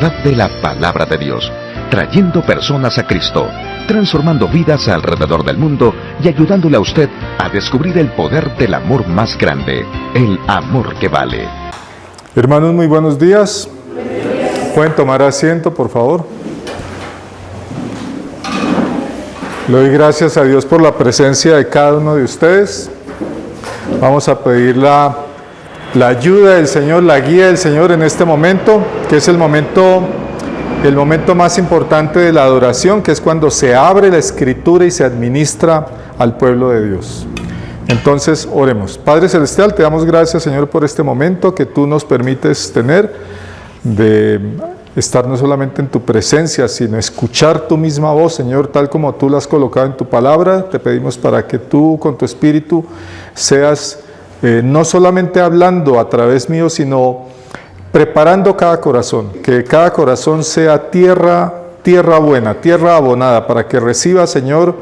verdad de la palabra de Dios, trayendo personas a Cristo, transformando vidas alrededor del mundo y ayudándole a usted a descubrir el poder del amor más grande, el amor que vale. Hermanos, muy buenos días. ¿Pueden tomar asiento, por favor? Le doy gracias a Dios por la presencia de cada uno de ustedes. Vamos a pedir la ayuda del Señor, la guía del Señor en este momento, que es el momento más importante de la adoración, que es cuando se abre la Escritura y se administra al pueblo de Dios. Entonces, oremos. Padre Celestial, te damos gracias, Señor, por este momento que tú nos permites tener de estar no solamente en tu presencia, sino escuchar tu misma voz, Señor, tal como tú la has colocado en tu palabra. Te pedimos para que tú, con tu Espíritu, seas no solamente hablando a través mío, sino preparando cada corazón, que cada corazón sea tierra buena, tierra abonada, para que reciba, Señor,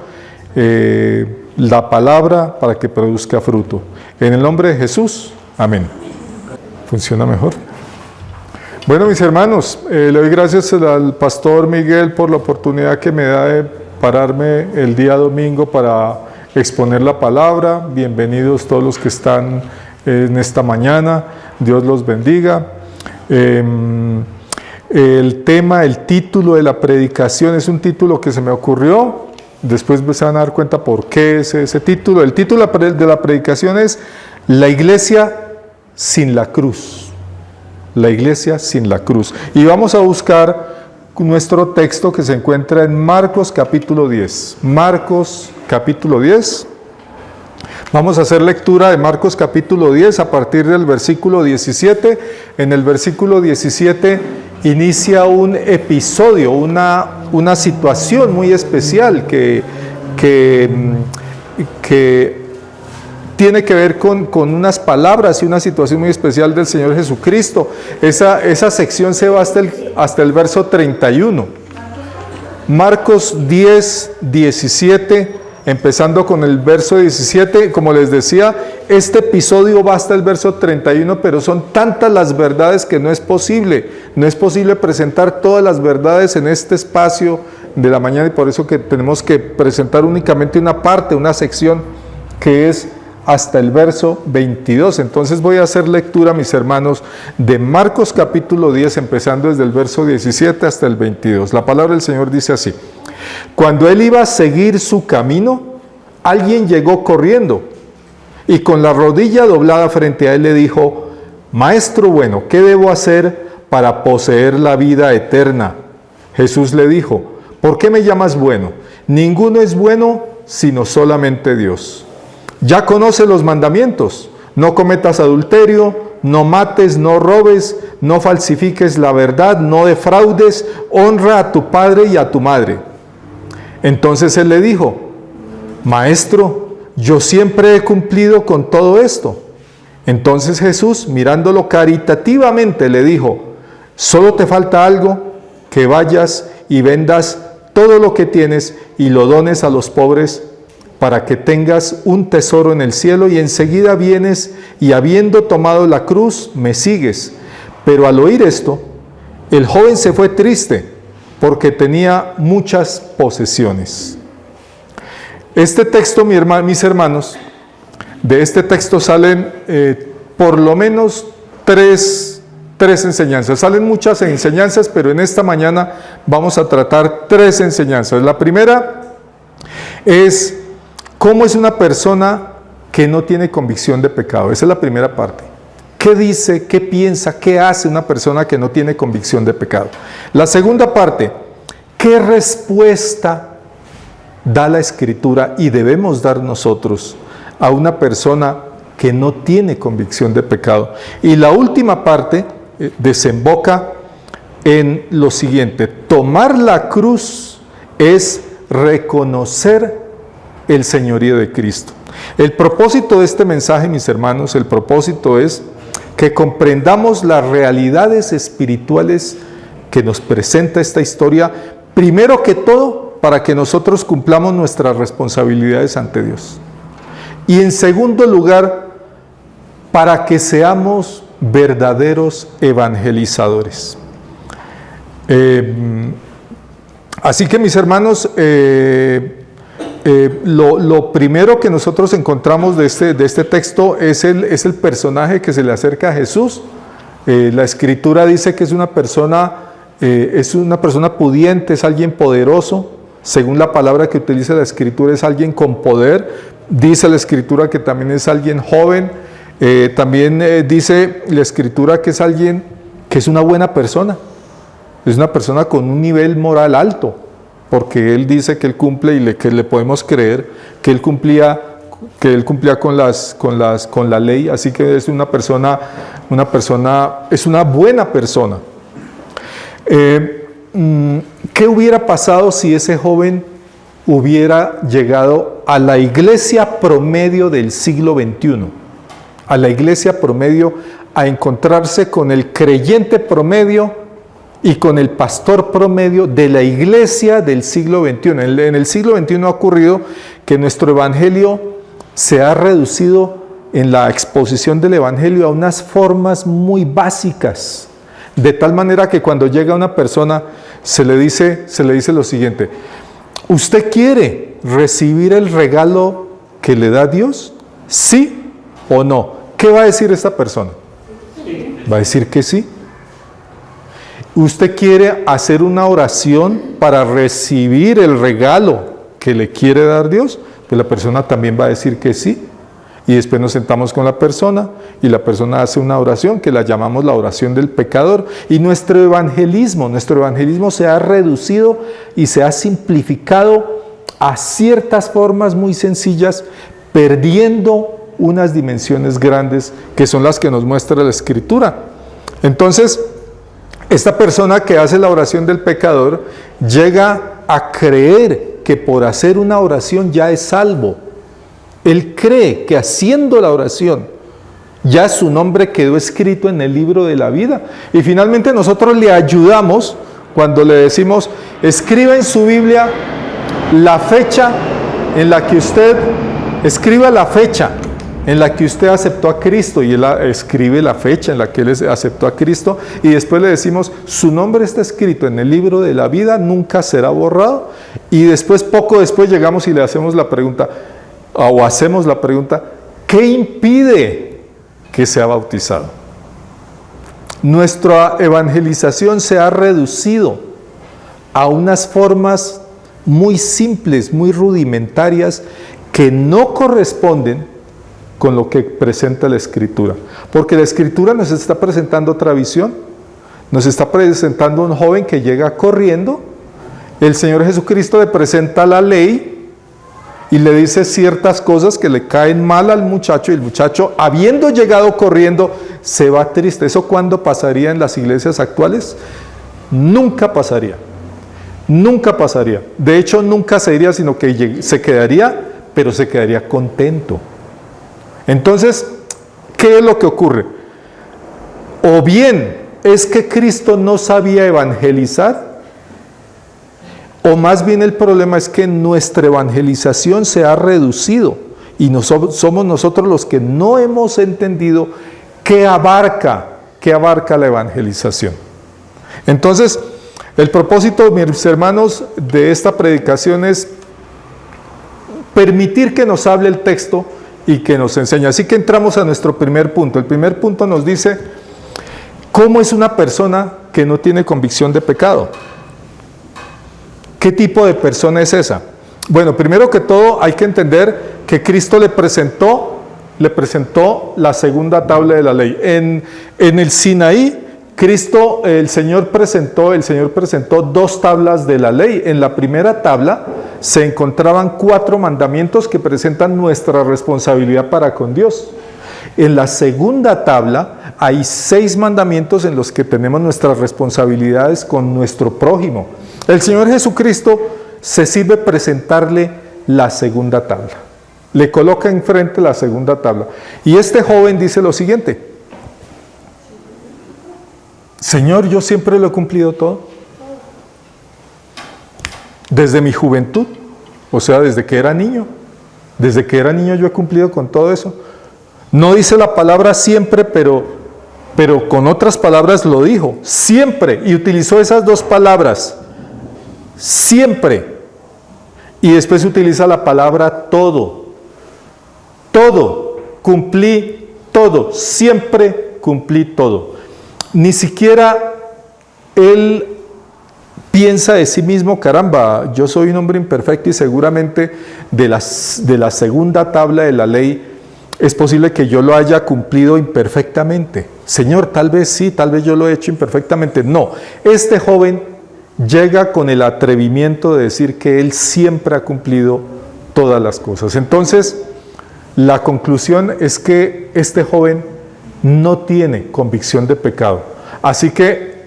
la palabra, para que produzca fruto. En el nombre de Jesús, amén. ¿Funciona mejor? Bueno, mis hermanos, le doy gracias al pastor Miguel por la oportunidad que me da de pararme el día domingo para exponer la palabra. Bienvenidos todos los que están en esta mañana. Dios los bendiga. El título de la predicación es un título que se me ocurrió. Después se van a dar cuenta por qué es ese título. El título de la predicación es La iglesia sin la cruz. La iglesia sin la cruz. Y vamos a buscar nuestro texto que se encuentra en Marcos capítulo 10. Marcos capítulo 10. Vamos a hacer lectura de Marcos capítulo 10 a partir del versículo 17. En el versículo 17 inicia un episodio, una situación muy especial que tiene que ver con unas palabras y una situación muy especial del Señor Jesucristo. Esa sección se va hasta el verso 31. Marcos 10, 17, empezando con el verso 17, como les decía, este episodio va hasta el verso 31, pero son tantas las verdades que no es posible presentar todas las verdades en este espacio de la mañana, y por eso que tenemos que presentar únicamente una parte, una sección que es hasta el verso 22. Entonces voy a hacer lectura, mis hermanos, de Marcos capítulo 10, empezando desde el verso 17 hasta el 22. La palabra del Señor dice así: Cuando él iba a seguir su camino, alguien llegó corriendo y con la rodilla doblada frente a él le dijo: Maestro bueno, ¿qué debo hacer para poseer la vida eterna? Jesús le dijo: ¿Por qué me llamas bueno? Ninguno es bueno sino solamente Dios. Ya conoce los mandamientos: no cometas adulterio, no mates, no robes, no falsifiques la verdad, no defraudes, honra a tu padre y a tu madre. Entonces él le dijo: Maestro, yo siempre he cumplido con todo esto. Entonces Jesús, mirándolo caritativamente, le dijo: Solo te falta algo, que vayas y vendas todo lo que tienes y lo dones a los pobres, para que tengas un tesoro en el cielo, y enseguida vienes y, habiendo tomado la cruz, me sigues. Pero al oír esto, el joven se fue triste, porque tenía muchas posesiones. Este texto, mis hermanos, de este texto salen por lo menos tres enseñanzas. Salen muchas enseñanzas, pero en esta mañana vamos a tratar tres enseñanzas. La primera es: ¿cómo es una persona que no tiene convicción de pecado? Esa es la primera parte. ¿Qué dice, qué piensa, qué hace una persona que no tiene convicción de pecado? La segunda parte: ¿qué respuesta da la Escritura y debemos dar nosotros a una persona que no tiene convicción de pecado? Y la última parte desemboca en lo siguiente: tomar la cruz es reconocer el señorío de Cristo. El propósito de este mensaje, mis hermanos, el propósito es que comprendamos las realidades espirituales que nos presenta esta historia, primero que todo, para que nosotros cumplamos nuestras responsabilidades ante Dios. Y en segundo lugar, para que seamos verdaderos evangelizadores. Así que, mis hermanos, lo primero que nosotros encontramos de este texto es el personaje que se le acerca a Jesús. La Escritura dice que es una persona pudiente, es alguien poderoso. Según la palabra que utiliza la Escritura, es alguien con poder. Dice la Escritura que también es alguien joven. También dice la Escritura que es alguien que es una buena persona. Es una persona con un nivel moral alto, porque él dice que él cumple y que le podemos creer que él cumplía con la ley. Así que es una buena persona. ¿Qué hubiera pasado si ese joven hubiera llegado a la iglesia promedio del siglo XXI? A la iglesia promedio, a encontrarse con el creyente promedio y con el pastor promedio de la iglesia del siglo XXI. En el siglo XXI ha ocurrido que nuestro evangelio se ha reducido en la exposición del evangelio a unas formas muy básicas, de tal manera que cuando llega una persona se le dice lo siguiente: ¿usted quiere recibir el regalo que le da Dios? ¿Sí o no? ¿Qué va a decir esta persona? Va a decir que sí. ¿Usted quiere hacer una oración para recibir el regalo que le quiere dar Dios? Pues la persona también va a decir que sí. Y después nos sentamos con la persona y la persona hace una oración que la llamamos la oración del pecador. Y nuestro evangelismo se ha reducido y se ha simplificado a ciertas formas muy sencillas, perdiendo unas dimensiones grandes que son las que nos muestra la Escritura. Entonces, esta persona que hace la oración del pecador llega a creer que por hacer una oración ya es salvo. Él cree que haciendo la oración ya su nombre quedó escrito en el libro de la vida. Y finalmente nosotros le ayudamos cuando le decimos: escriba en su Biblia la fecha en la que usted, escriba la fecha en la que usted aceptó a Cristo, y él escribe la fecha en la que él aceptó a Cristo, y después le decimos: su nombre está escrito en el libro de la vida, nunca será borrado. Y después, poco después, llegamos y le hacemos la pregunta, ¿qué impide que sea bautizado? Nuestra evangelización se ha reducido a unas formas muy simples, muy rudimentarias, que no corresponden con lo que presenta la Escritura. Porque la Escritura nos está presentando otra visión. Nos está presentando un joven que llega corriendo. El Señor Jesucristo le presenta la ley y le dice ciertas cosas que le caen mal al muchacho, y el muchacho, habiendo llegado corriendo, se va triste. ¿Eso cuándo pasaría en las iglesias actuales? Nunca pasaría. Nunca pasaría. De hecho, nunca se iría, sino que se quedaría, pero se quedaría contento. Entonces, ¿qué es lo que ocurre? O bien es que Cristo no sabía evangelizar, o más bien el problema es que nuestra evangelización se ha reducido y somos nosotros los que no hemos entendido qué abarca la evangelización. Entonces, el propósito, mis hermanos, de esta predicación es permitir que nos hable el texto y que nos enseñe. Así que entramos a nuestro primer punto. El primer punto nos dice: ¿cómo es una persona que no tiene convicción de pecado? ¿Qué tipo de persona es esa? Bueno, primero que todo hay que entender que Cristo le presentó la segunda tabla de la ley. En el Sinaí, el Señor presentó 2 tablas de la ley. En la primera tabla se encontraban 4 mandamientos que presentan nuestra responsabilidad para con Dios. En la segunda tabla hay 6 mandamientos en los que tenemos nuestras responsabilidades con nuestro prójimo. El Señor Jesucristo se sirve presentarle la segunda tabla. Le coloca enfrente la segunda tabla. Y este joven dice lo siguiente: Señor, yo siempre lo he cumplido todo. Desde mi juventud, o sea, desde que era niño. Desde que era niño yo he cumplido con todo eso. No dice la palabra siempre, pero pero con otras palabras lo dijo, siempre, y utilizó esas dos palabras, siempre, y después utiliza la palabra todo, cumplí todo, siempre cumplí todo. Ni siquiera él piensa de sí mismo, caramba, yo soy un hombre imperfecto y seguramente de la segunda tabla de la ley es posible que yo lo haya cumplido imperfectamente. Señor, tal vez sí, tal vez yo lo he hecho imperfectamente. No, este joven llega con el atrevimiento de decir que él siempre ha cumplido todas las cosas. Entonces, la conclusión es que este joven no tiene convicción de pecado. Así que,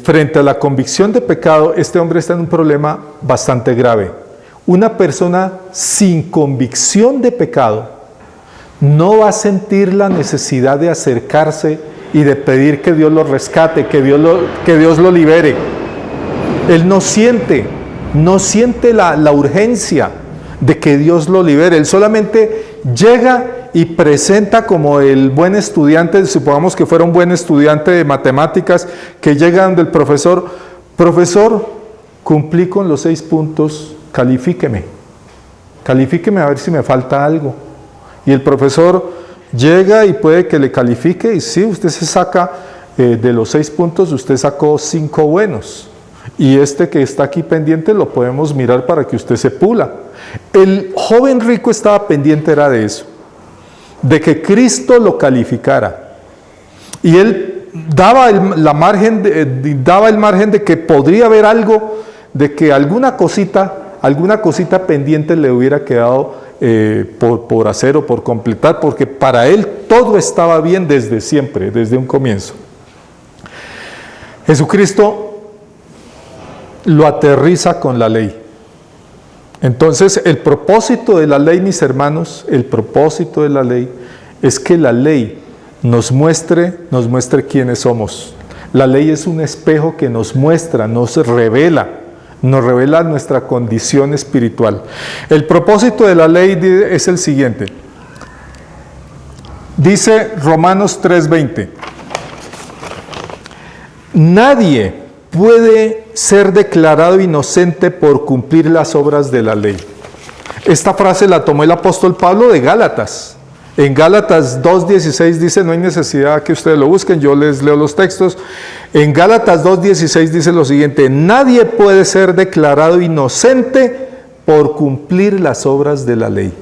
frente a la convicción de pecado, este hombre está en un problema bastante grave. Una persona sin convicción de pecado no va a sentir la necesidad de acercarse y de pedir que Dios lo rescate, que Dios lo libere. Él no siente la urgencia de que Dios lo libere. Él solamente llega y presenta como el buen estudiante, supongamos que fuera un buen estudiante de matemáticas, que llega donde el profesor, cumplí con los 6 puntos, califíqueme a ver si me falta algo. Y el profesor llega y puede que le califique, y sí, usted se saca de los 6 puntos, usted sacó 5 buenos. Y este que está aquí pendiente lo podemos mirar para que usted se pula. El joven rico estaba pendiente era de eso, de que Cristo lo calificara. Y él daba el margen de que podría haber algo, de que alguna cosita pendiente le hubiera quedado por hacer o por completar, porque para él todo estaba bien desde siempre, desde un comienzo. Jesucristo lo aterriza con la ley. Entonces, el propósito de la ley, mis hermanos, el propósito de la ley es que la ley nos muestre quiénes somos. La ley es un espejo que nos muestra, nos revela nuestra condición espiritual. El propósito de la ley es el siguiente. Dice Romanos 3:20. Nadie puede ser declarado inocente por cumplir las obras de la ley. Esta frase la tomó el apóstol Pablo de Gálatas. En Gálatas 2:16 dice, no hay necesidad que ustedes lo busquen, yo les leo los textos. En Gálatas 2:16 dice lo siguiente: nadie puede ser declarado inocente por cumplir las obras de la ley.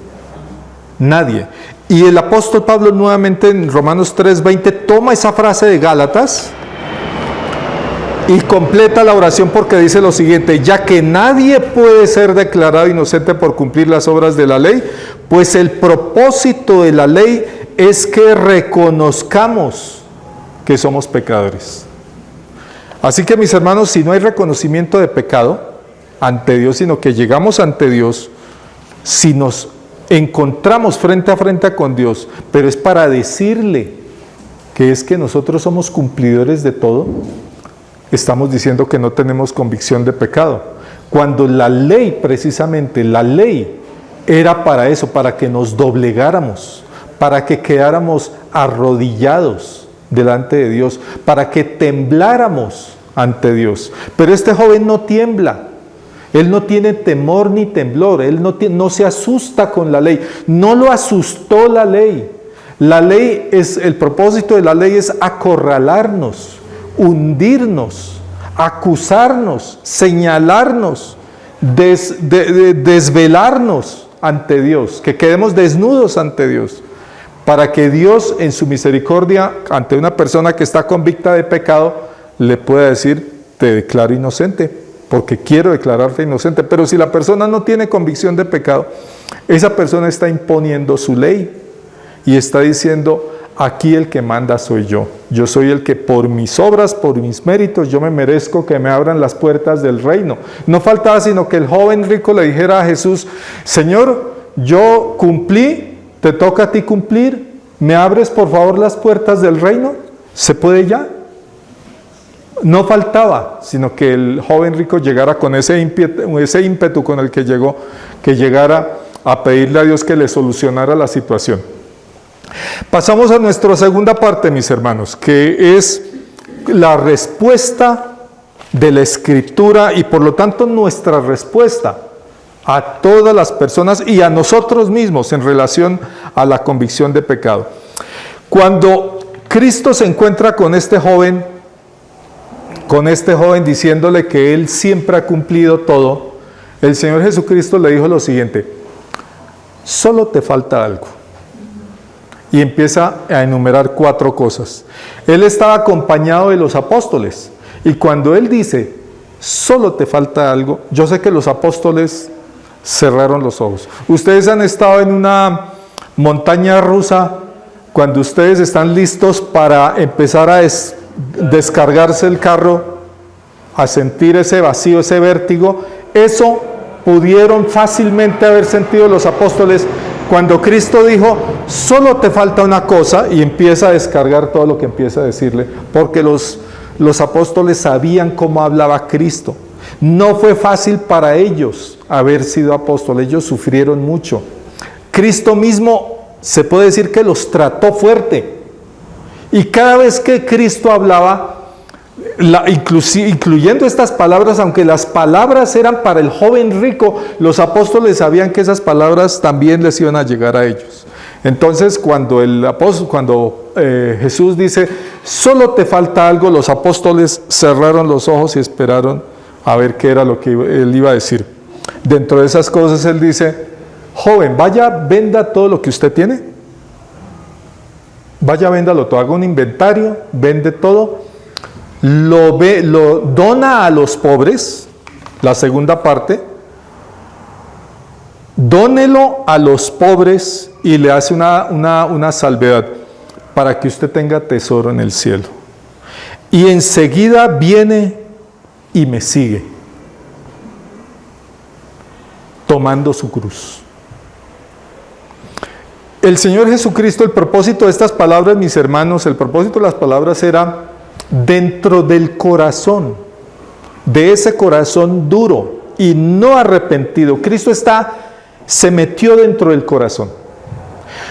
Nadie. Y el apóstol Pablo nuevamente en Romanos 3:20 toma esa frase de Gálatas y completa la oración porque dice lo siguiente: ya que nadie puede ser declarado inocente por cumplir las obras de la ley, pues el propósito de la ley es que reconozcamos que somos pecadores. Así que, mis hermanos, si no hay reconocimiento de pecado ante Dios, sino que llegamos ante Dios, si nos encontramos frente a frente con Dios, pero es para decirle que es que nosotros somos cumplidores de todo, estamos diciendo que no tenemos convicción de pecado. Cuando la ley, precisamente la ley, era para eso, para que nos doblegáramos, para que quedáramos arrodillados delante de Dios, para que tembláramos ante Dios. Pero este joven no tiembla, él no tiene temor ni temblor, él no se asusta con la ley, no lo asustó la ley. La ley el propósito de la ley es acorralarnos, hundirnos, acusarnos, señalarnos, desvelarnos ante Dios, que quedemos desnudos ante Dios, para que Dios en su misericordia ante una persona que está convicta de pecado le pueda decir: te declaro inocente, porque quiero declararte inocente. Pero si la persona no tiene convicción de pecado, esa persona está imponiendo su ley y está diciendo: aquí el que manda soy yo. Yo soy el que por mis obras, por mis méritos, yo me merezco que me abran las puertas del reino. No faltaba sino que el joven rico le dijera a Jesús: Señor, yo cumplí, te toca a ti cumplir, ¿me abres por favor las puertas del reino? ¿Se puede ya? No faltaba sino que el joven rico llegara con ese ímpetu con el que llegó, que llegara a pedirle a Dios que le solucionara la situación. Pasamos a nuestra segunda parte, mis hermanos, que es la respuesta de la Escritura y por lo tanto nuestra respuesta a todas las personas y a nosotros mismos en relación a la convicción de pecado. Cuando Cristo se encuentra con este joven diciéndole que él siempre ha cumplido todo, el Señor Jesucristo le dijo lo siguiente: solo te falta algo. Y empieza a enumerar 4 cosas. Él estaba acompañado de los apóstoles. Y cuando él dice, solo te falta algo, yo sé que los apóstoles cerraron los ojos. Ustedes han estado en una montaña rusa cuando ustedes están listos para empezar a descargarse el carro, a sentir ese vacío, ese vértigo. Eso pudieron fácilmente haber sentido los apóstoles cuando Cristo dijo, solo te falta una cosa, y empieza a descargar todo lo que empieza a decirle, porque los apóstoles sabían cómo hablaba Cristo. No fue fácil para ellos haber sido apóstoles, ellos sufrieron mucho. Cristo mismo se puede decir que los trató fuerte, y cada vez que Cristo hablaba, incluyendo estas palabras, aunque las palabras eran para el joven rico, los apóstoles sabían que esas palabras también les iban a llegar a ellos. Entonces cuando Jesús dice, solo te falta algo, los apóstoles cerraron los ojos y esperaron a ver qué era lo que él iba a decir. Dentro de esas cosas él dice, joven, vaya, venda todo lo que usted tiene, vaya, véndalo todo, haga un inventario, vende todo, lo dona a los pobres, la segunda parte, dónelo a los pobres y le hace una salvedad para que usted tenga tesoro en el cielo. Y enseguida viene y me sigue, tomando su cruz. El Señor Jesucristo, el propósito de estas palabras, mis hermanos, el propósito de las palabras era dentro del corazón, de ese corazón duro y no arrepentido. Cristo se metió dentro del corazón,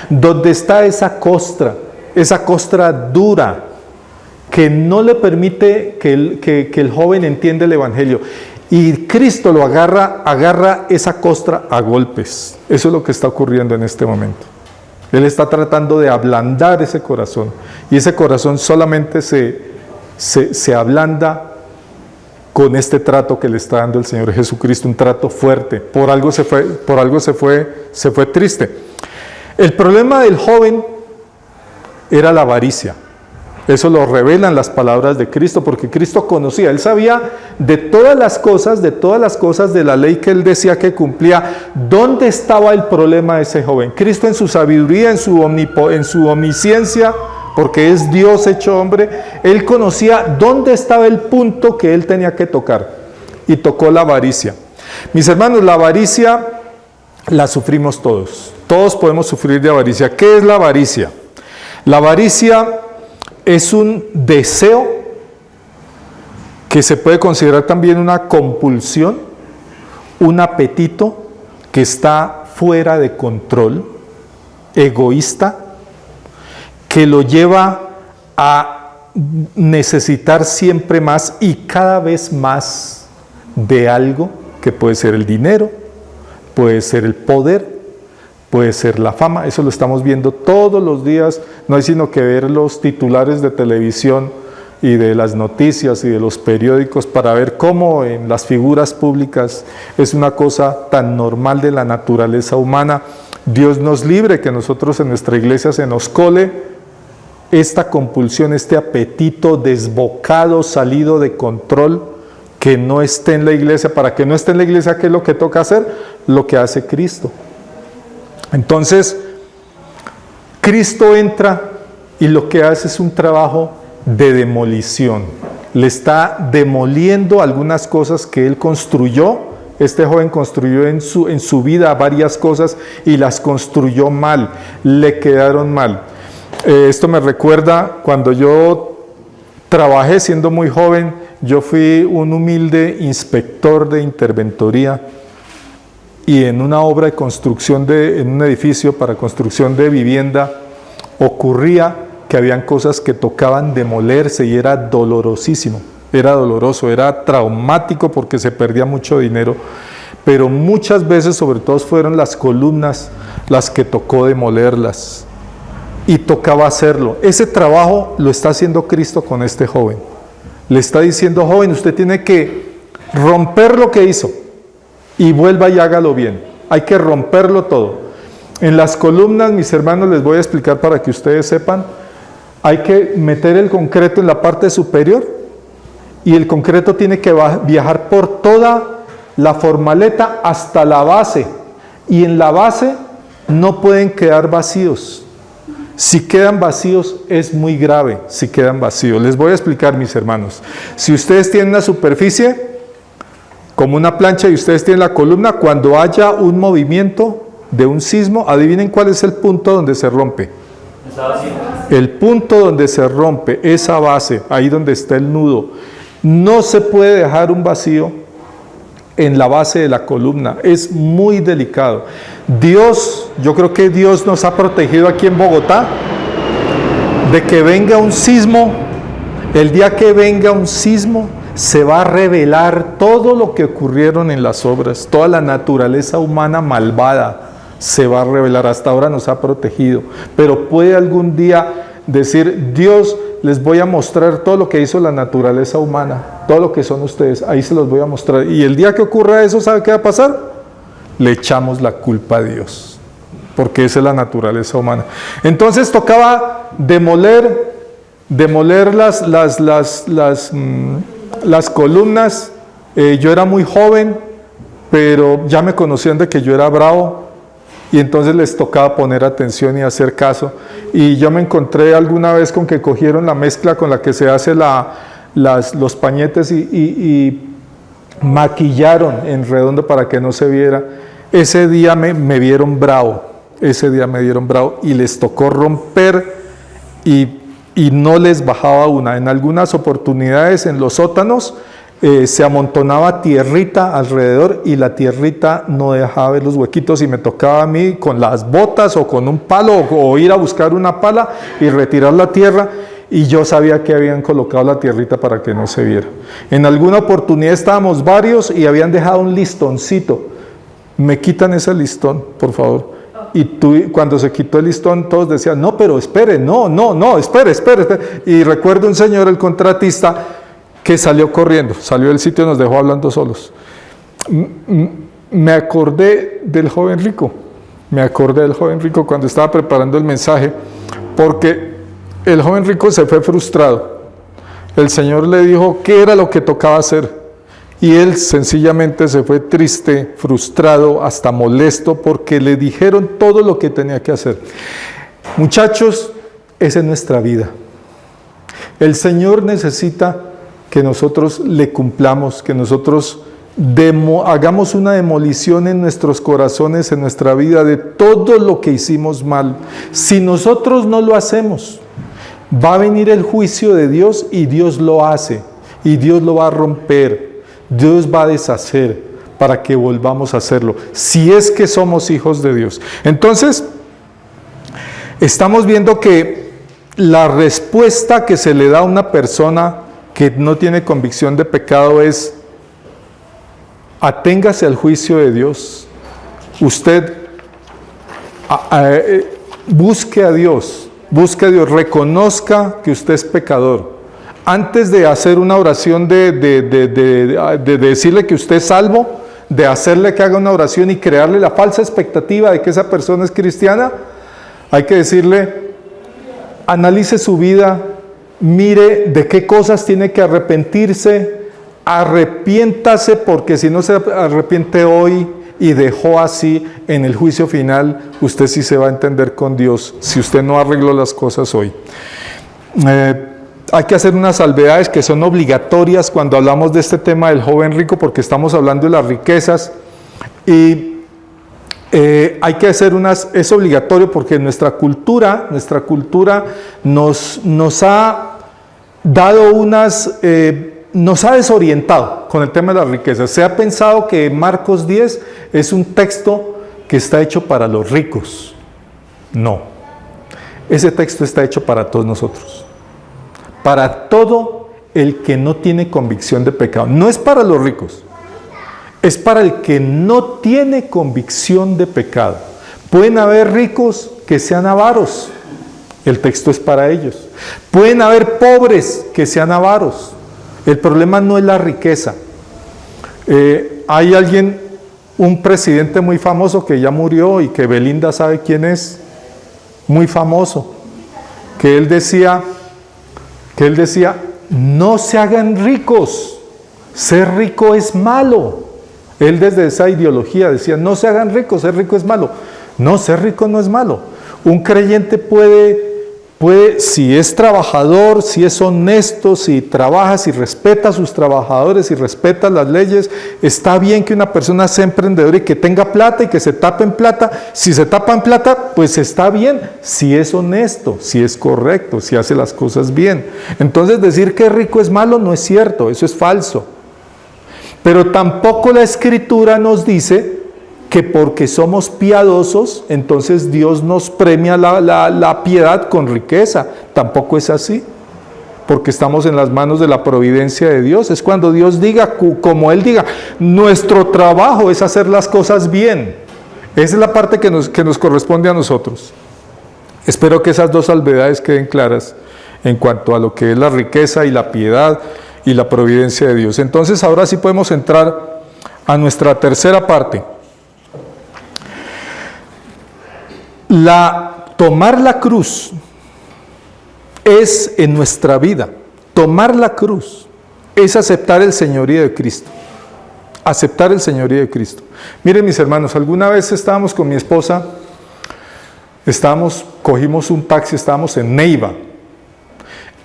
donde está esa costra dura, que no le permite que el joven entienda el Evangelio. Y Cristo lo agarra esa costra a golpes. Eso es lo que está ocurriendo en este momento. Él está tratando de ablandar ese corazón. Y ese corazón solamente se ablanda con este trato que le está dando el Señor Jesucristo, un trato fuerte. Por algo se fue triste. El problema del joven era la avaricia. Eso lo revelan las palabras de Cristo, porque Cristo conocía, Él sabía de todas las cosas de la ley que Él decía que cumplía. ¿Dónde estaba el problema de ese joven? Cristo, en su sabiduría, en su omnisciencia, porque es Dios hecho hombre, Él conocía dónde estaba el punto que Él tenía que tocar, y tocó la avaricia. Mis hermanos, la avaricia la sufrimos todos. Todos podemos sufrir de avaricia. ¿Qué es la avaricia? La avaricia es un deseo que se puede considerar también una compulsión, un apetito que está fuera de control, egoísta, que lo lleva a necesitar siempre más y cada vez más de algo, que puede ser el dinero, puede ser el poder, puede ser la fama. Eso lo estamos viendo todos los días. No hay sino que ver los titulares de televisión y de las noticias y de los periódicos para ver cómo en las figuras públicas es una cosa tan normal de la naturaleza humana. Dios nos libre que nosotros en nuestra iglesia se nos cole esta compulsión, este apetito desbocado, salido de control, que no esté en la iglesia. Para que no esté en la iglesia, ¿qué es lo que toca hacer? Lo que hace Cristo. Entonces, Cristo entra y lo que hace es un trabajo de demolición. Le está demoliendo algunas cosas que él construyó. Este joven construyó en su vida varias cosas y las construyó mal, le quedaron mal. Esto me recuerda cuando yo trabajé siendo muy joven. Yo fui un humilde inspector de interventoría, y en una obra de construcción en un edificio para construcción de vivienda, ocurría que habían cosas que tocaban demolerse y era dolorosísimo, era doloroso, era traumático porque se perdía mucho dinero, pero muchas veces, sobre todo, fueron las columnas las que tocó demolerlas y tocaba hacerlo. Ese trabajo lo está haciendo Cristo con este joven. Le está diciendo: joven, usted tiene que romper lo que hizo y vuelva y hágalo bien. Hay que romperlo todo. En las columnas, mis hermanos, les voy a explicar para que ustedes sepan, hay que meter el concreto en la parte superior y el concreto tiene que viajar por toda la formaleta hasta la base, y en la base no pueden quedar vacíos. Si quedan vacíos es muy grave, si quedan vacíos. Les voy a explicar, mis hermanos. Si ustedes tienen una superficie como una plancha y ustedes tienen la columna, cuando haya un movimiento de un sismo, adivinen cuál es el punto donde se rompe. El punto donde se rompe, esa base, ahí donde está el nudo. No se puede dejar un vacío en la base de la columna, es muy delicado. Yo creo que Dios nos ha protegido aquí en Bogotá de que venga un sismo. El día que venga un sismo, se va a revelar todo lo que ocurrieron en las obras, toda la naturaleza humana malvada se va a revelar. Hasta ahora nos ha protegido, pero puede algún día decir: Dios, les voy a mostrar todo lo que hizo la naturaleza humana, todo lo que son ustedes, ahí se los voy a mostrar. Y el día que ocurra eso, ¿sabe qué va a pasar? Le echamos la culpa a Dios, porque esa es la naturaleza humana. Entonces tocaba demoler las columnas. Yo era muy joven, pero ya me conocían de que yo era bravo, y entonces les tocaba poner atención y hacer caso. Y yo me encontré alguna vez con que cogieron la mezcla con la que se hace los pañetes y maquillaron en redondo para que no se viera. Ese día me vieron bravo, y les tocó romper y no les bajaba una. En algunas oportunidades en los sótanos se amontonaba tierrita alrededor y la tierrita no dejaba ver los huequitos, y me tocaba a mí con las botas o con un palo o ir a buscar una pala y retirar la tierra, y yo sabía que habían colocado la tierrita para que no se viera. En alguna oportunidad estábamos varios y habían dejado un listoncito. Me quitan ese listón, por favor. Y cuando se quitó el listón, todos decían: no, pero espere, espere. Y recuerdo un señor, el contratista, que salió corriendo, salió del sitio y nos dejó hablando solos. Me acordé del joven rico cuando estaba preparando el mensaje, porque el joven rico se fue frustrado. El Señor le dijo qué era lo que tocaba hacer, y él sencillamente se fue triste, frustrado, hasta molesto, porque le dijeron todo lo que tenía que hacer. Muchachos, esa es nuestra vida. El Señor necesita que nosotros le cumplamos, que nosotros hagamos una demolición en nuestros corazones, en nuestra vida, de todo lo que hicimos mal. Si nosotros no lo hacemos, va a venir el juicio de Dios, y Dios lo hace, y Dios lo va a romper, Dios va a deshacer para que volvamos a hacerlo, si es que somos hijos de Dios. Entonces, estamos viendo que la respuesta que se le da a una persona que no tiene convicción de pecado es: aténgase al juicio de Dios. Usted busque a Dios, reconozca que usted es pecador. Antes de hacer una oración de decirle que usted es salvo, de hacerle que haga una oración y crearle la falsa expectativa de que esa persona es cristiana, hay que decirle: analice su vida, mire de qué cosas tiene que arrepentirse, arrepiéntase, porque si no se arrepiente hoy y dejó así, en el juicio final, usted sí se va a entender con Dios, si usted no arregló las cosas hoy. Hay que hacer unas salvedades que son obligatorias cuando hablamos de este tema del joven rico, porque estamos hablando de las riquezas, y hay que hacer es obligatorio porque nuestra cultura nos ha dado nos ha desorientado con el tema de las riquezas. Se ha pensado que Marcos 10 es un texto que está hecho para los ricos. No. Ese texto está hecho para todos nosotros. Para todo el que no tiene convicción de pecado. No es para los ricos. Es para el que no tiene convicción de pecado. Pueden haber ricos que sean avaros. El texto es para ellos. Pueden haber pobres que sean avaros. El problema no es la riqueza. Hay alguien, un presidente muy famoso que ya murió y que Belinda sabe quién es, muy famoso, que él decía, no se hagan ricos, ser rico es malo. Él desde esa ideología decía, no se hagan ricos, ser rico es malo. No, ser rico no es malo. Un creyente puede, si es trabajador, si es honesto, si trabaja, si respeta a sus trabajadores, si respeta las leyes, está bien que una persona sea emprendedora y que tenga plata y que se tape en plata. Si se tapa en plata, pues está bien, si es honesto, si es correcto, si hace las cosas bien. Entonces decir que rico es malo no es cierto, eso es falso. Pero tampoco la Escritura nos dice que porque somos piadosos, entonces Dios nos premia la piedad con riqueza. Tampoco es así, porque estamos en las manos de la providencia de Dios. Es cuando Dios diga, como Él diga, nuestro trabajo es hacer las cosas bien. Esa es la parte que nos corresponde a nosotros. Espero que esas dos salvedades queden claras en cuanto a lo que es la riqueza y la piedad y la providencia de Dios. Entonces ahora sí podemos entrar a nuestra tercera parte. Tomar la cruz es en nuestra vida. Tomar la cruz es aceptar el señorío de Cristo. Aceptar el señorío de Cristo. Miren mis hermanos, alguna vez estábamos con mi esposa, cogimos un taxi, estábamos en Neiva.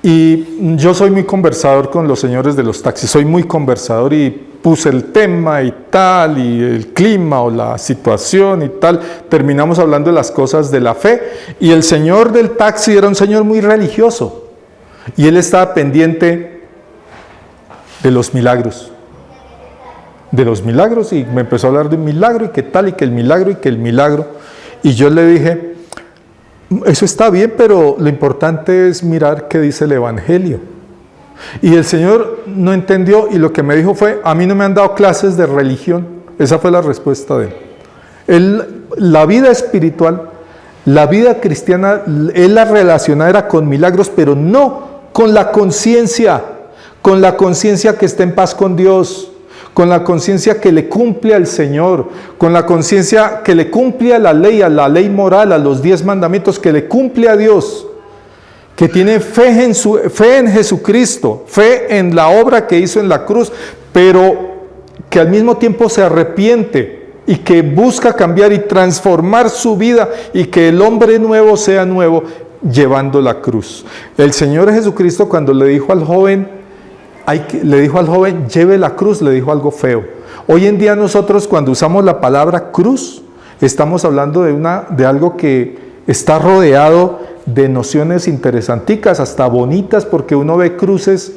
Y yo soy muy conversador con los señores de los taxis, soy muy conversador y puse el tema y tal, y el clima o la situación y tal. Terminamos hablando de las cosas de la fe y el señor del taxi era un señor muy religioso y él estaba pendiente de los milagros. Y me empezó a hablar de un milagro y qué tal, y que el milagro y que el milagro. Y yo le dije, eso está bien, pero lo importante es mirar qué dice el Evangelio. Y el Señor no entendió y lo que me dijo fue, a mí no me han dado clases de religión. Esa fue la respuesta de él. La vida espiritual, la vida cristiana, él la relacionada era con milagros, pero no con la conciencia que está en paz con Dios, con la conciencia que le cumple al Señor, con la conciencia que le cumple a la ley moral, a los 10 mandamientos, que le cumple a Dios, que tiene fe en Jesucristo, fe en la obra que hizo en la cruz, pero que al mismo tiempo se arrepiente y que busca cambiar y transformar su vida y que el hombre nuevo sea nuevo llevando la cruz. El Señor Jesucristo, cuando le dijo al joven, lleve la cruz, le dijo algo feo. Hoy en día nosotros, cuando usamos la palabra cruz, estamos hablando de algo que está rodeado de nociones interesanticas, hasta bonitas, porque uno ve cruces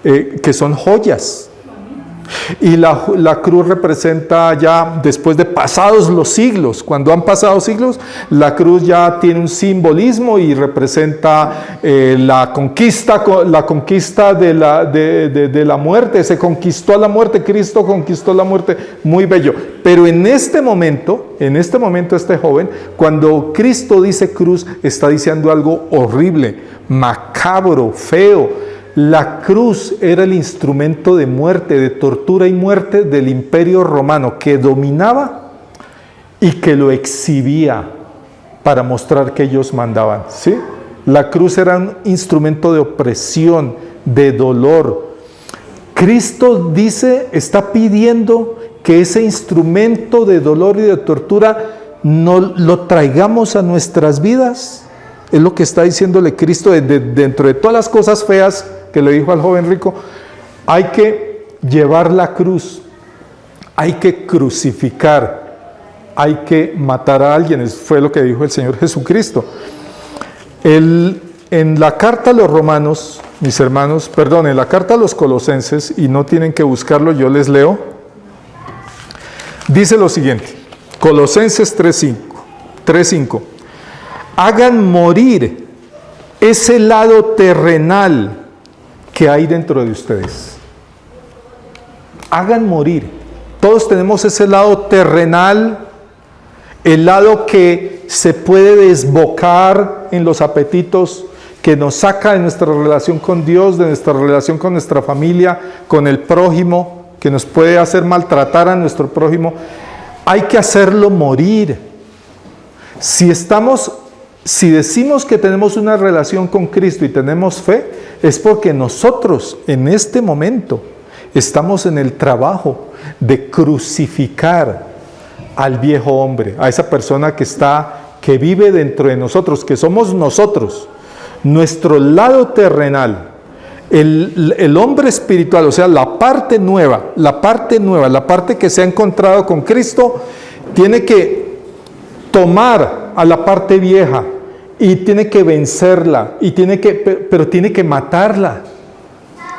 que son joyas. Y la cruz representa ya, después de pasados los siglos, cuando han pasado siglos, la cruz ya tiene un simbolismo y representa la conquista de la muerte. Se conquistó a la muerte, Cristo conquistó la muerte, muy bello. Pero en este momento este joven, cuando Cristo dice cruz, está diciendo algo horrible, macabro, feo. La cruz era el instrumento de muerte, de tortura y muerte del Imperio Romano, que dominaba y que lo exhibía para mostrar que ellos mandaban, ¿sí? La cruz era un instrumento de opresión, de dolor. Cristo está pidiendo que ese instrumento de dolor y de tortura no lo traigamos a nuestras vidas. Es lo que está diciéndole Cristo dentro de todas las cosas feas que le dijo al joven rico. Hay que llevar la cruz, hay que crucificar, hay que matar a alguien. Eso fue lo que dijo el Señor Jesucristo. En la carta a los romanos, mis hermanos, en la carta a los colosenses, y no tienen que buscarlo, yo les leo, dice lo siguiente, Colosenses 3:5, hagan morir ese lado terrenal que hay dentro de ustedes. Hagan morir. Todos tenemos ese lado terrenal, el lado que se puede desbocar en los apetitos, que nos saca de nuestra relación con Dios, de nuestra relación con nuestra familia, con el prójimo, que nos puede hacer maltratar a nuestro prójimo. Hay que hacerlo morir. Si decimos que tenemos una relación con Cristo y tenemos fe, es porque nosotros en este momento estamos en el trabajo de crucificar al viejo hombre, a esa persona que vive dentro de nosotros, que somos nosotros, nuestro lado terrenal, el hombre espiritual, o sea, la parte nueva, la parte que se ha encontrado con Cristo, tiene que tomar a la parte vieja y tiene que vencerla, pero tiene que matarla.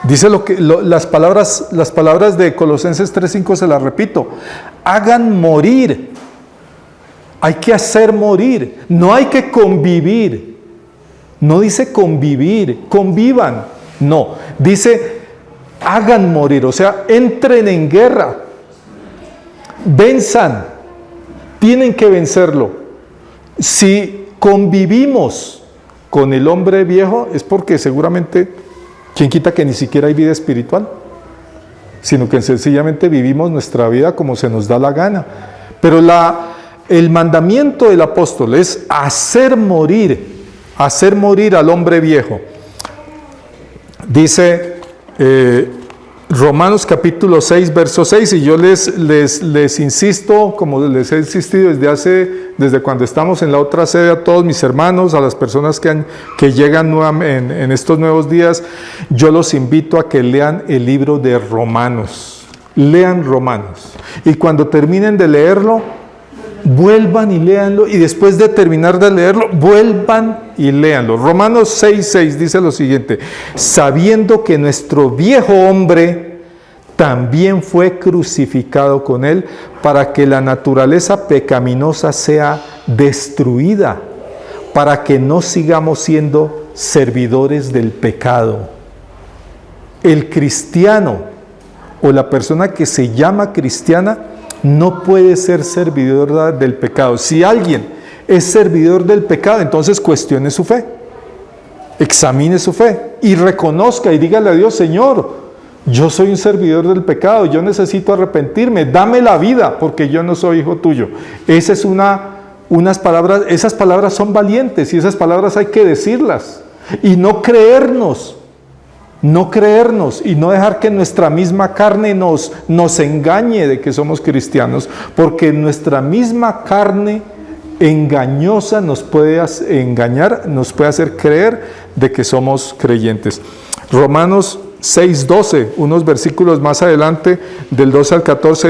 Dice las palabras de Colosenses 3:5, se las repito: hagan morir. Hay que hacer morir, no hay que convivir. No dice convivir, convivan, no, dice hagan morir, o sea, entren en guerra, venzan, tienen que vencerlo. Si convivimos con el hombre viejo es porque seguramente, ¿quién quita que ni siquiera hay vida espiritual? Sino que sencillamente vivimos nuestra vida como se nos da la gana. Pero el mandamiento del apóstol es hacer morir al hombre viejo. Dice Romanos capítulo 6, verso 6, y yo les insisto, como les he insistido desde cuando estamos en la otra sede, a todos mis hermanos, a las personas que llegan en estos nuevos días, yo los invito a que lean el libro de Romanos. Lean Romanos. Y cuando terminen de leerlo, vuelvan y léanlo, y después de terminar de leerlo, vuelvan y léanlo. Romanos 6:6 dice lo siguiente: sabiendo que nuestro viejo hombre también fue crucificado con él, para que la naturaleza pecaminosa sea destruida, para que no sigamos siendo servidores del pecado. El cristiano o la persona que se llama cristiana no puede ser servidor del pecado. Si alguien es servidor del pecado, entonces cuestione su fe, examine su fe y reconozca y dígale a Dios: Señor, yo soy un servidor del pecado, yo necesito arrepentirme, dame la vida porque yo no soy hijo tuyo. Esa es unas palabras, esas palabras son valientes y esas palabras hay que decirlas y no creernos y no dejar que nuestra misma carne nos engañe de que somos cristianos, porque nuestra misma carne engañosa nos puede engañar, nos puede hacer creer de que somos creyentes. Romanos 6:12, unos versículos más adelante, del 12 al 14,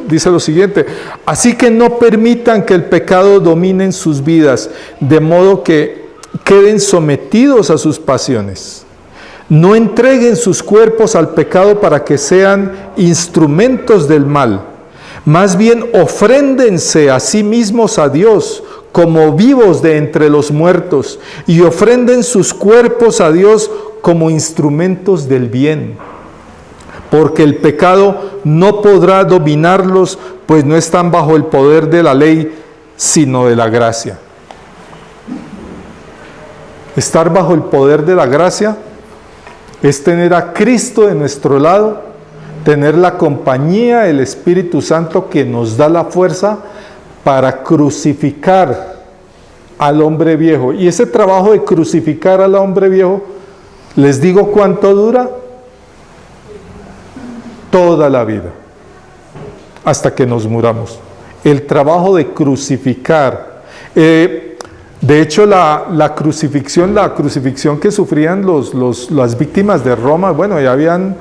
dice lo siguiente: así que no permitan que el pecado domine en sus vidas, de modo que queden sometidos a sus pasiones. No entreguen sus cuerpos al pecado para que sean instrumentos del mal. Más bien, ofréndense a sí mismos a Dios como vivos de entre los muertos, y ofrenden sus cuerpos a Dios como instrumentos del bien. Porque el pecado no podrá dominarlos, pues no están bajo el poder de la ley, sino de la gracia. Estar bajo el poder de la gracia es tener a Cristo de nuestro lado, tener la compañía del Espíritu Santo que nos da la fuerza para crucificar al hombre viejo. Y ese trabajo de crucificar al hombre viejo, ¿les digo cuánto dura? Toda la vida, hasta que nos muramos. El trabajo de crucificar. De hecho, la crucifixión que sufrían las víctimas de Roma, bueno, ya habían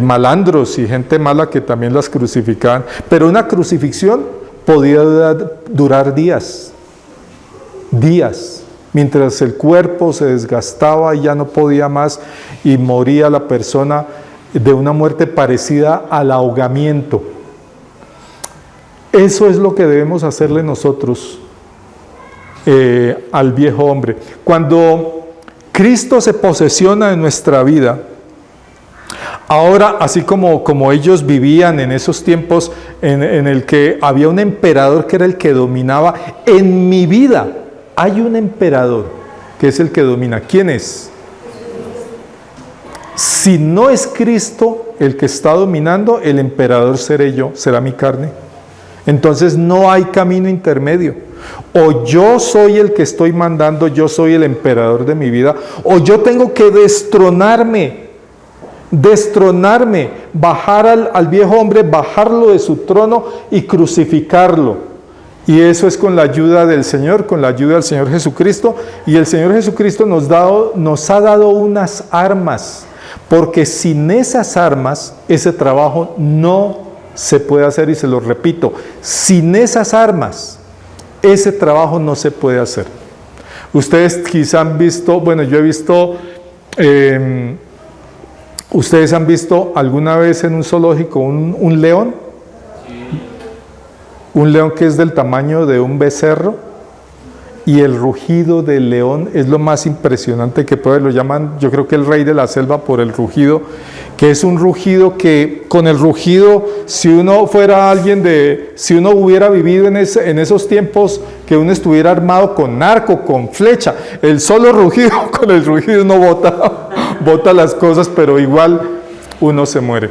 malandros y gente mala que también las crucificaban, pero una crucifixión podía durar días, mientras el cuerpo se desgastaba y ya no podía más y moría la persona de una muerte parecida al ahogamiento. Eso es lo que debemos hacerle nosotros al viejo hombre. Cuando Cristo se posesiona de nuestra vida. Ahora, así como ellos vivían en esos tiempos en el que había un emperador que era el que dominaba, en mi vida hay un emperador que es el que domina. ¿Quién es? Si no es Cristo el que está dominando, el emperador seré yo, será mi carne. Entonces no hay camino intermedio. O yo soy el que estoy mandando, yo soy el emperador de mi vida, o yo tengo que destronarme, bajar al viejo hombre, bajarlo de su trono y crucificarlo. Y eso es con la ayuda del Señor, con la ayuda del Señor Jesucristo. Y el Señor Jesucristo nos ha dado unas armas, porque sin esas armas, ese trabajo no se puede hacer. Y se lo repito, sin esas armas, ese trabajo no se puede hacer. Ustedes quizá han visto, bueno, yo he visto, ustedes han visto alguna vez en un zoológico un león, un león que es del tamaño de un becerro, y el rugido del león es lo más impresionante que puede. Lo llaman, yo creo que el rey de la selva por el rugido, que es un rugido que con el rugido, si uno fuera si uno hubiera vivido en esos tiempos que uno estuviera armado con arco, con flecha, el solo rugido, con el rugido uno bota las cosas, pero igual uno se muere.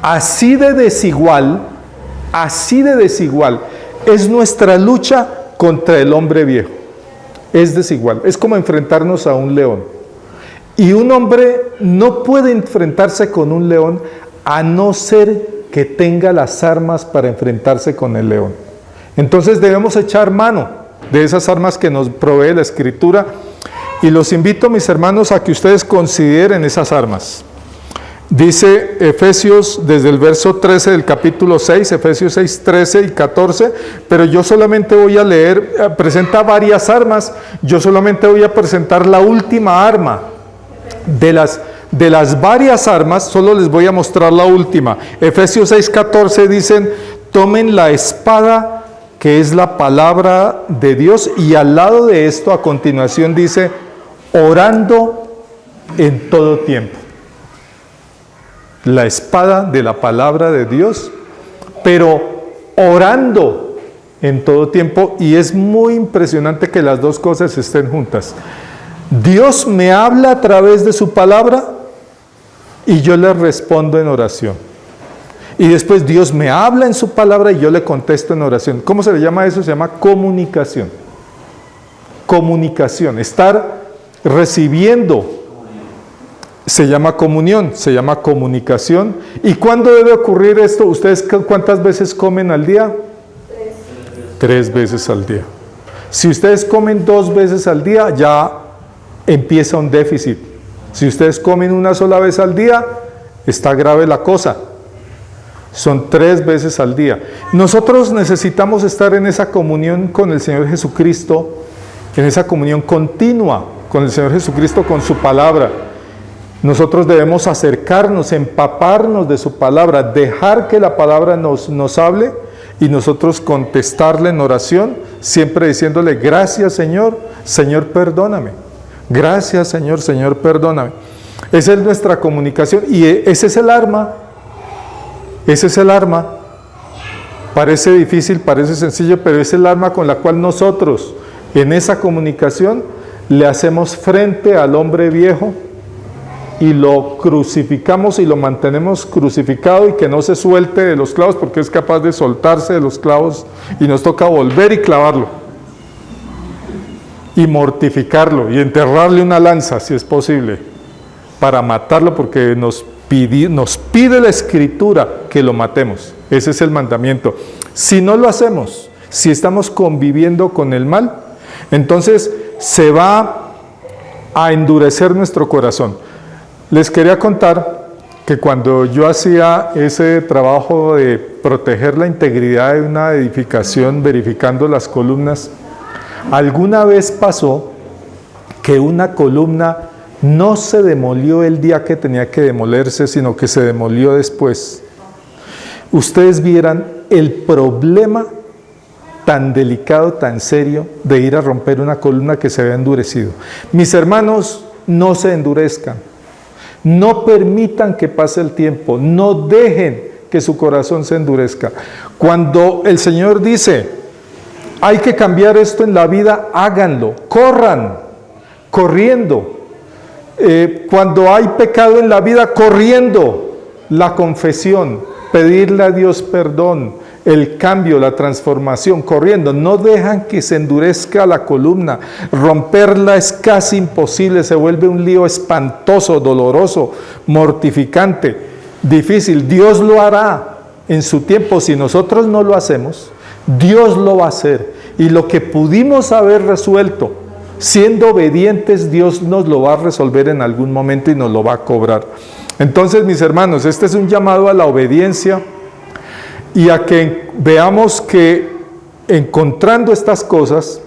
Así de desigual es nuestra lucha contra el hombre viejo. Es desigual, es como enfrentarnos a un león. Y un hombre no puede enfrentarse con un león a no ser que tenga las armas para enfrentarse con el león. Entonces debemos echar mano de esas armas que nos provee la Escritura, y los invito, mis hermanos, a que ustedes consideren esas armas. Dice Efesios, desde el verso 13 del capítulo 6, Efesios 6, 13 y 14, pero yo solamente voy a leer, presenta varias armas, yo solamente voy a presentar la última arma. De las varias armas, solo les voy a mostrar la última. Efesios 6, 14 dicen, tomen la espada que es la palabra de Dios, y al lado de esto, a continuación dice, orando en todo tiempo. La espada de la palabra de Dios, pero orando en todo tiempo. Y es muy impresionante que las dos cosas estén juntas. Dios me habla a través de su palabra y yo le respondo en oración. Y después Dios me habla en su palabra y yo le contesto en oración. ¿Cómo se le llama eso? Se llama comunicación. Comunicación, estar recibiendo. Se llama comunión, se llama comunicación. ¿Y cuándo debe ocurrir esto? ¿Ustedes cuántas veces comen al día? 3 veces al día. Si ustedes comen 2 veces al día, ya empieza un déficit. Si ustedes comen una sola vez al día, está grave la cosa. Son 3 veces al día. Nosotros necesitamos estar en esa comunión con el Señor Jesucristo, en esa comunión continua con el Señor Jesucristo, con su palabra. Nosotros debemos acercarnos, empaparnos de su palabra, dejar que la palabra nos hable y nosotros contestarle en oración, siempre diciéndole, gracias Señor, Señor perdóname. Gracias Señor, Señor perdóname. Esa es nuestra comunicación y ese es el arma. Ese es el arma. Parece difícil, parece sencillo, pero es el arma con la cual nosotros en esa comunicación le hacemos frente al hombre viejo y lo crucificamos y lo mantenemos crucificado y que no se suelte de los clavos, porque es capaz de soltarse de los clavos y nos toca volver y clavarlo y mortificarlo y enterrarle una lanza si es posible para matarlo, porque nos pide la Escritura que lo matemos. Ese es el mandamiento. Si no lo hacemos, si estamos conviviendo con el mal, entonces se va a endurecer nuestro corazón. Les quería contar que cuando yo hacía ese trabajo de proteger la integridad de una edificación, verificando las columnas, alguna vez pasó que una columna no se demolió el día que tenía que demolerse, sino que se demolió después. Ustedes vieran el problema tan delicado, tan serio, de ir a romper una columna que se había endurecido. Mis hermanos, no se endurezcan, no permitan que pase el tiempo, no dejen que su corazón se endurezca. Cuando el Señor dice, hay que cambiar esto en la vida, háganlo, corran, corriendo. Cuando hay pecado en la vida, corriendo, la confesión, pedirle a Dios perdón, el cambio, la transformación, corriendo. No dejan que se endurezca la columna. Romperla es casi imposible, se vuelve un lío espantoso, doloroso, mortificante, difícil. Dios lo hará en su tiempo. Si nosotros no lo hacemos, Dios lo va a hacer. Y lo que pudimos haber resuelto, siendo obedientes, Dios nos lo va a resolver en algún momento y nos lo va a cobrar. Entonces, mis hermanos, este es un llamado a la obediencia y a que veamos que encontrando estas cosas,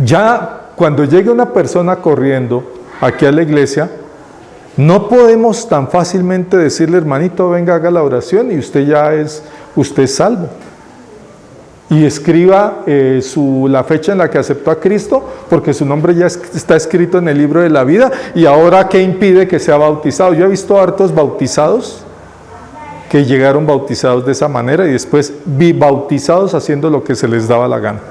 ya cuando llegue una persona corriendo aquí a la iglesia, no podemos tan fácilmente decirle, hermanito, venga, haga la oración y usted es salvo. Y escriba la fecha en la que aceptó a Cristo, porque su nombre ya está escrito en el libro de la vida, y ahora ¿qué impide que sea bautizado? Yo he visto hartos bautizados que llegaron bautizados de esa manera y después bautizados haciendo lo que se les daba la gana.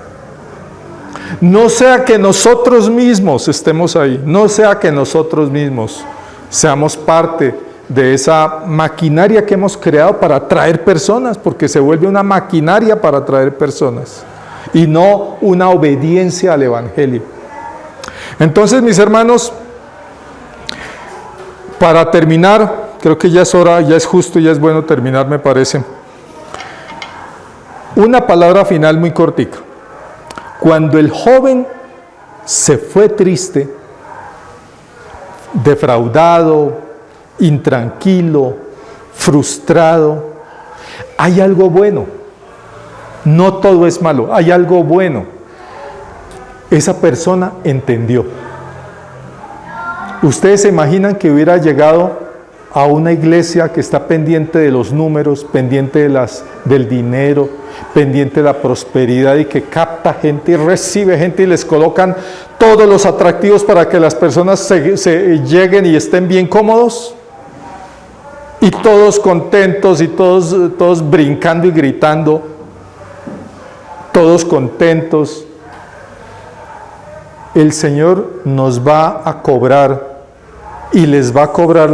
No sea que nosotros mismos estemos ahí, no sea que nosotros mismos seamos parte de esa maquinaria que hemos creado para atraer personas, porque se vuelve una maquinaria para atraer personas y no una obediencia al Evangelio. Entonces, mis hermanos, para terminar, creo que ya es hora, ya es justo, ya es bueno terminar, me parece. Una palabra final muy cortica. Cuando el joven se fue triste, defraudado, intranquilo, frustrado, hay algo bueno. No todo es malo, hay algo bueno. Esa persona entendió. Ustedes se imaginan que hubiera llegado a una iglesia que está pendiente de los números, pendiente del dinero, pendiente de la prosperidad y que capta gente y recibe gente y les colocan todos los atractivos para que las personas se lleguen y estén bien cómodos? Y todos contentos y todos brincando y gritando, todos contentos. El Señor nos va a cobrar y les va a cobrar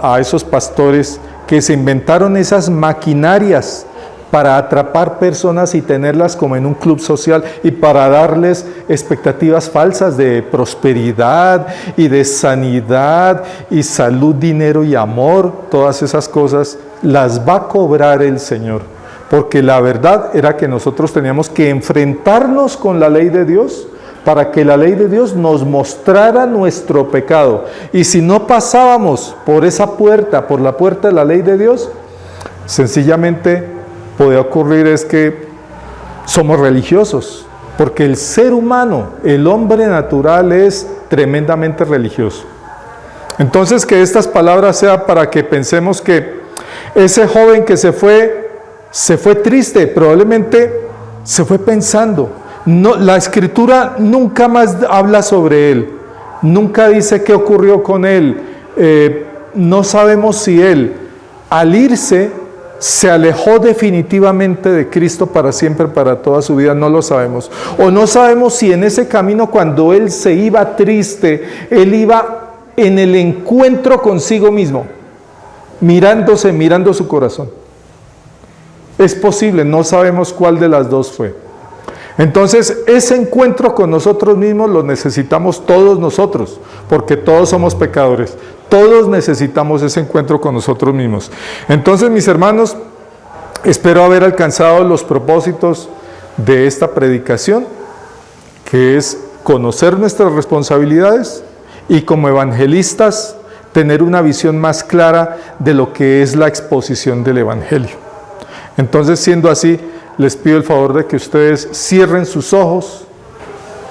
a esos pastores que se inventaron esas maquinarias para atrapar personas y tenerlas como en un club social y para darles expectativas falsas de prosperidad y de sanidad y salud, dinero y amor. Todas esas cosas las va a cobrar el Señor, porque la verdad era que nosotros teníamos que enfrentarnos con la ley de Dios para que la ley de Dios nos mostrara nuestro pecado. Y si no pasábamos por esa puerta, por la puerta de la ley de Dios, sencillamente puede ocurrir es que somos religiosos, porque el ser humano, el hombre natural, es tremendamente religioso. Entonces, que estas palabras sean para que pensemos que ese joven que se fue triste, probablemente se fue pensando. No, la Escritura nunca más habla sobre él, nunca dice qué ocurrió con él. No sabemos si él, al irse, se alejó definitivamente de Cristo para siempre, para toda su vida, no lo sabemos. O no sabemos si en ese camino, cuando él se iba triste, él iba en el encuentro consigo mismo, mirando su corazón. Es posible, no sabemos cuál de las dos fue. Entonces, ese encuentro con nosotros mismos lo necesitamos todos nosotros, porque todos somos pecadores. Todos necesitamos ese encuentro con nosotros mismos. Entonces, mis hermanos, espero haber alcanzado los propósitos de esta predicación, que es conocer nuestras responsabilidades y como evangelistas tener una visión más clara de lo que es la exposición del Evangelio. Entonces, siendo así, les pido el favor de que ustedes cierren sus ojos,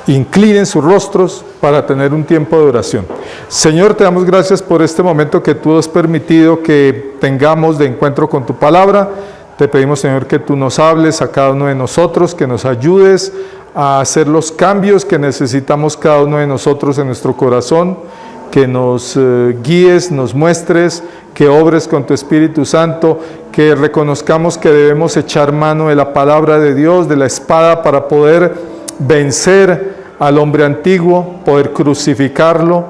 inclinen sus rostros para tener un tiempo de oración. Señor, te damos gracias por este momento que tú has permitido que tengamos de encuentro con tu palabra. Te pedimos, Señor, que tú nos hables a cada uno de nosotros, que nos ayudes a hacer los cambios que necesitamos cada uno de nosotros en nuestro corazón, que nos guíes, nos muestres, que obres con tu Espíritu Santo, que reconozcamos que debemos echar mano de la palabra de Dios, de la espada, para poder vencer al hombre antiguo, poder crucificarlo,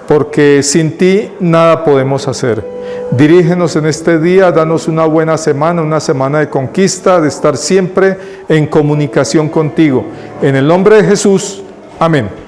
porque sin ti nada podemos hacer. Dirígenos en este día, danos una buena semana, una semana de conquista, de estar siempre en comunicación contigo. En el nombre de Jesús, amén.